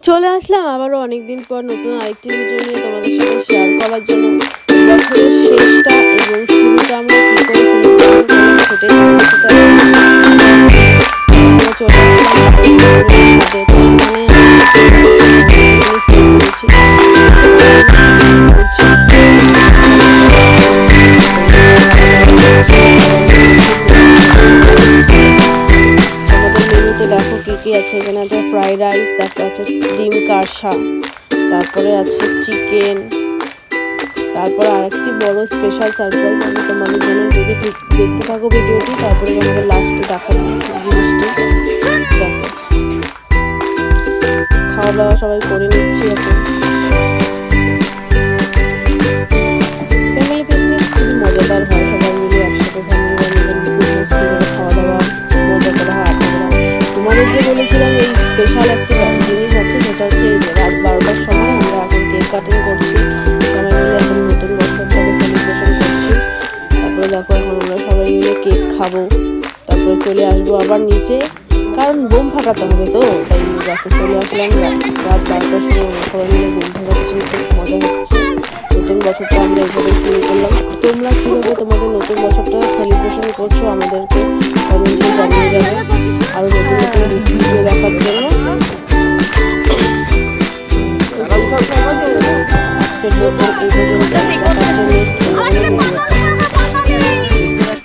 চলে আসলাম আবারও অনেকদিন পর নতুন আরেকটি ভিডিও নিয়ে তোমাদের সাথে শেয়ার করার জন্য। বছরের শেষটা এবং শুরুটা আমরা কী করে সেলিব্রেশন করলাম সেটাই তোমাদের সাথে চলে দেখো কি কি আছে এখানে। আছে ফ্রাইড রাইস, তারপর আছে ডিম কাঁসা, তারপরে আছে চিকেন, তারপর আরেকটি বড় স্পেশাল সারপ্রাইজ আমি তোমাদের জন্য। যদি দেখতে থাকো ভিডিওটি তারপরে আমাদের লাস্টে দেখাবো জিনিসটি। দেখো খাওয়া দাওয়া সবাই করে নিচ্ছি এখন। ফ্যামিলি পিকনিক খুব মজাদার হয়, সবাই মিলে একসাথে ফ্যামিলি মিলে খাওয়া দাওয়া মজা করা হয়। তোমাদের যে বলেছিলাম এই স্পেশাল একটা জিনিস আছে, সেটা হচ্ছে এই যে রাত 12টার সময় আমরা এখন কেক কাটিং করছি, সবাই মিলে এখন নতুন বছরটাকে সেলিব্রেশন করছি। তারপরে দেখো এখন আমরা সবাই মিলে কেক খাবো, তারপরে চলে আসবো আবার নিচে, কারণ বোম ফাটাতে হবে তো। তাই দেখো চলে আসলাম রাত 12টার সময় আমরা সবাই মিলে বোম ফাটাচ্ছি, খুব মজা হচ্ছে। নতুন বছরটা আমরা এইভাবে শুরু করলাম। তোমরা কীভাবে তোমাদের নতুন বছরটা সেলিব্রেশন করছো আমাদেরকে কমেন্টে জানিয়ে যাবে। আরও নতুন নতুন ভিডিও দেখার জন্য আজকের এই পর্যন্ত।